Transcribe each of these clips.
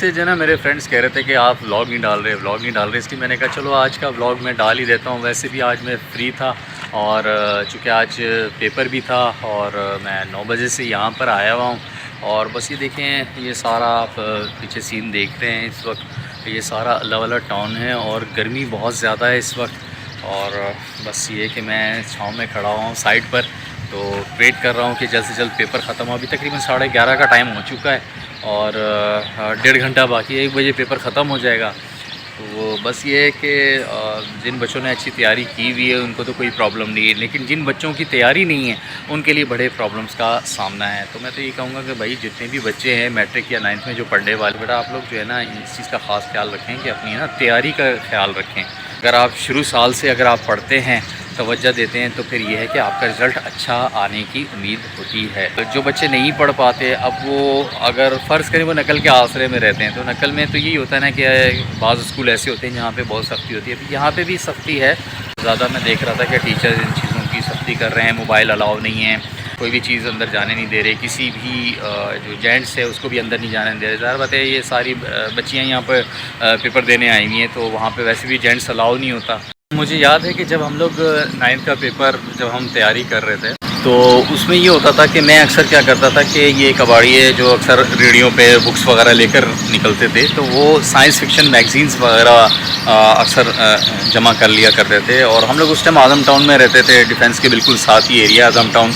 سے جو ہے نا میرے فرینڈس کہہ رہے تھے کہ آپ ولاگ نہیں ڈال رہے اس لیے میں نے کہا چلو آج کا ولاگ میں ڈال ہی دیتا ہوں. ویسے بھی آج میں فری تھا اور چونکہ آج پیپر بھی تھا اور میں 9 بجے سے یہاں پر آیا ہوا ہوں. اور بس یہ دیکھیں یہ سارا آپ پیچھے سین دیکھ رہے ہیں اس وقت. یہ سارا اللہ والا ٹاؤن ہے اور گرمی بہت زیادہ ہے اس وقت. اور بس یہ کہ میں چھاؤں میں کھڑا ہوا ہوں سائڈ پر, تو ویٹ کر رہا ہوں کہ جلد سے جلد پیپر ختم ہو. ابھی تقریباً 11:30 کا ٹائم ہو چکا ہے اور 1.5 گھنٹہ باقی ہے, 1 بجے پیپر ختم ہو جائے گا. تو بس یہ ہے کہ جن بچوں نے اچھی تیاری کی ہوئی ہے ان کو تو کوئی پرابلم نہیں ہے, لیکن جن بچوں کی تیاری نہیں ہے ان کے لیے بڑے پرابلمس کا سامنا ہے. تو میں تو یہ کہوں گا کہ بھائی جتنے بھی بچے ہیں میٹرک یا 9th میں جو پڑھنے والے, بیٹا آپ لوگ جو ہے نا اس چیز کا خاص خیال رکھیں کہ اپنی نا تیاری کا خیال رکھیں. اگر آپ شروع سال سے اگر آپ پڑھتے ہیں, توجہ دیتے ہیں, تو پھر یہ ہے کہ آپ کا رزلٹ اچھا آنے کی امید ہوتی ہے. تو جو بچے نہیں پڑھ پاتے, اب وہ اگر فرض کریں وہ نقل کے آسرے میں رہتے ہیں, تو نقل میں تو یہی ہوتا ہے نا کہ بعض اسکول ایسے ہوتے ہیں جہاں پہ بہت سختی ہوتی ہے. یہاں پہ بھی سختی ہے زیادہ. میں دیکھ رہا تھا کہ ٹیچر ان چیزوں کی سختی کر رہے ہیں, موبائل الاؤ نہیں ہے, کوئی بھی چیز اندر جانے نہیں دے رہے, کسی بھی جو جینٹس ہے اس کو بھی اندر نہیں جانے دے رہے. ظاہر بات ہے یہ ساری بچیاں یہاں پر پیپر دینے آئی ہوئی ہیں, تو وہاں پہ ویسے بھی جینٹس الاؤ نہیں ہوتا. مجھے یاد ہے کہ جب ہم لوگ 9th کا پیپر جب ہم تیاری کر رہے تھے, تو اس میں یہ ہوتا تھا کہ میں اکثر کیا کرتا تھا کہ یہ کباڑیے جو اکثر ریڈیو پہ بکس وغیرہ لے کر نکلتے تھے, تو وہ سائنس فکشن میگزینس وغیرہ اکثر جمع کر لیا کرتے تھے. اور ہم لوگ اس ٹائم اعظم ٹاؤن میں رہتے تھے, ڈیفینس کے بالکل ساتھ ہی ایریا اعظم ٹاؤن.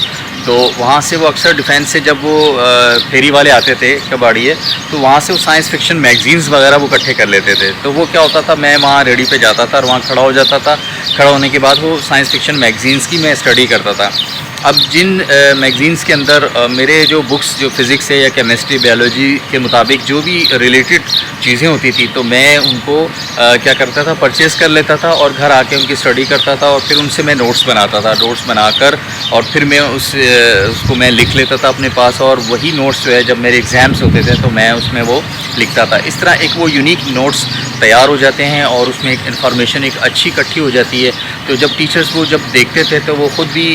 تو وہاں سے وہ اکثر ڈیفینس سے جب وہ پھیری والے آتے تھے کباڑیے, تو وہاں سے وہ سائنس فکشن میگزینس وغیرہ وہ اکٹھے کر لیتے تھے. تو وہ کیا ہوتا تھا, میں وہاں ریڈی پہ جاتا تھا اور وہاں کھڑا ہو جاتا تھا. کھڑا ہونے کے بعد وہ سائنس فکشن میگزینس کی میں اسٹڈی کرتا تھا. اب جن میگزینس کے اندر میرے جو بکس جو فزکس ہے یا کیمسٹری بیولوجی کے مطابق جو بھی ریلیٹڈ چیزیں ہوتی تھیں, تو میں ان کو کیا کرتا تھا, پرچیز کر لیتا تھا اور گھر آ کے ان کی اسٹڈی کرتا تھا. اور پھر ان سے میں نوٹس بناتا تھا, نوٹس بنا کر اور پھر میں اس کو میں لکھ لیتا تھا اپنے پاس. اور وہی نوٹس جو ہے جب میرے ایگزامس ہوتے تھے تو میں اس میں وہ لکھتا تھا. اس طرح ایک وہ یونیک نوٹس تیار ہو جاتے ہیں اور اس میں ایک انفارمیشن ایک اچھی اکٹھی ہو جاتی ہے. تو جب ٹیچرز وہ جب دیکھتے تھے تو وہ خود بھی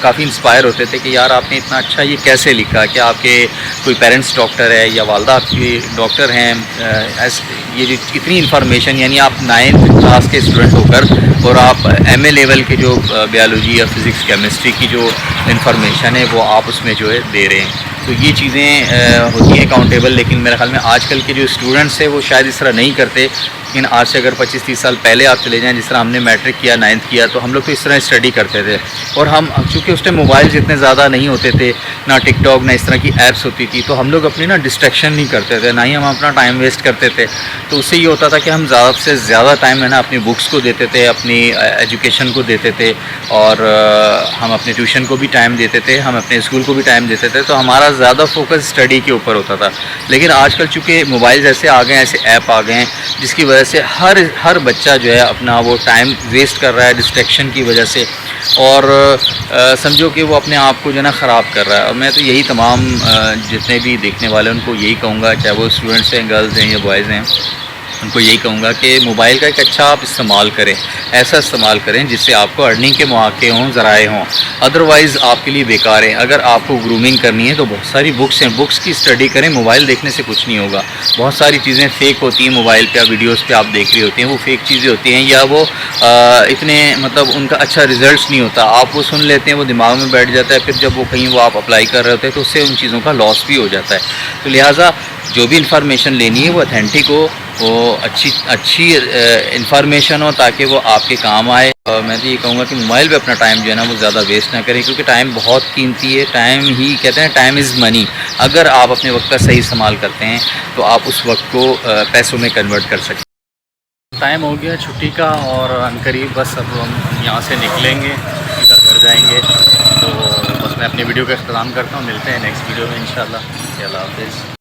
کافی انسپائر ہوتے تھے کہ یار آپ نے اتنا اچھا یہ کیسے لکھا, کہ آپ کے کوئی پیرنٹس ڈاکٹر ہے یا والدہ آپ کی ڈاکٹر ہیں. یہ جو اتنی انفارمیشن, یعنی آپ 9th کلاس کے اسٹوڈنٹ ہو کر اور آپ MA لیول کے جو بیولوجی یا فزکس کیمسٹری کی جو انفارمیشن ہے وہ آپ اس میں جو ہے دے رہے ہیں. تو یہ چیزیں ہوتی ہیں اکاؤنٹیبل. لیکن میرے خیال میں آج کل کے جو اسٹوڈنٹس ہیں وہ شاید اس طرح نہیں کرتے. لیکن آج سے اگر 25-30 سال پہلے آپ چلے جائیں, جس طرح ہم نے میٹرک کیا 9th کیا, تو ہم لوگ تو اس طرح اسٹڈی کرتے تھے. اور ہم چونکہ اس ٹائم موبائلز اتنے زیادہ نہیں ہوتے تھے, نہ ٹک ٹاک نہ اس طرح کی ایپس ہوتی تھی, تو ہم لوگ اپنی نا ڈسٹریکشن نہیں کرتے تھے, نہ ہی ہم اپنا ٹائم ویسٹ کرتے تھے. تو اس سے یہ ہوتا تھا کہ ہم زیادہ سے زیادہ ٹائم ہے نا اپنی بکس کو دیتے تھے, اپنی ایجوکیشن کو دیتے تھے, اور ہم اپنے ٹیوشن کو بھی ٹائم دیتے تھے, ہم اپنے اسکول کو بھی ٹائم دیتے تھے. تو ہمارا زیادہ فوکس اسٹڈی کے اوپر ہوتا تھا. لیکن آج کل چونکہ موبائلز ایسے آ گئے ہیں, ایسے ایپ آ گئے ہیں, جس کی وجہ سے ہر بچہ جو ہے اپنا وہ ٹائم ویسٹ کر رہا ہے ڈسٹریکشن کی وجہ سے, اور سمجھو کہ وہ اپنے آپ کو جو ہے نا خراب کر رہا ہے. اور میں تو یہی تمام جتنے بھی دیکھنے والے ان کو یہی کہوں گا, چاہے وہ اسٹوڈنٹس ہیں, گرلز ہیں یا بوائز ہیں, ان کو یہی کہوں گا کہ موبائل کا ایک اچھا آپ استعمال کریں, ایسا استعمال کریں جس سے آپ کو ارننگ کے مواقع ہوں, ذرائع ہوں. ادروائز آپ کے لیے بیکار ہیں. اگر آپ کو گرومنگ کرنی ہے تو بہت ساری بکس ہیں, بکس کی اسٹڈی کریں. موبائل دیکھنے سے کچھ نہیں ہوگا. بہت ساری چیزیں فیک ہوتی ہیں موبائل پہ, ویڈیوز پہ آپ دیکھ رہی ہوتی ہیں, وہ فیک چیزیں ہوتی ہیں, یا وہ اتنے مطلب ان کا اچھا رزلٹس نہیں ہوتا. آپ وہ سن لیتے ہیں, وہ دماغ میں بیٹھ جاتا ہے, پھر جب وہ کہیں وہ آپ اپلائی کر رہے ہوتے ہیں تو اس سے ان چیزوں کا لاس بھی ہو جاتا ہے. تو لہٰذا جو بھی انفارمیشن لینی ہے وہ اتھینٹک ہو, وہ اچھی انفارمیشن ہو, تاکہ وہ آپ کے کام آئے. میں تو یہ کہوں گا کہ موبائل پہ اپنا ٹائم جو ہے نا وہ زیادہ ویسٹ نہ کریں, کیونکہ ٹائم بہت قیمتی ہے. ٹائم ہی کہتے ہیں ٹائم از منی. اگر آپ اپنے وقت کا صحیح استعمال کرتے ہیں تو آپ اس وقت کو پیسوں میں کنورٹ کر سکتے ہیں. ٹائم ہو گیا چھٹی کا اور عنقریب بس اب ہم یہاں سے نکلیں گے, سیدھا گھر جائیں گے. تو بس میں اپنی ویڈیو کا اختتام کرتا ہوں. ملتے ہیں نیکسٹ ویڈیو میں انشاءاللہ. اللہ حافظ.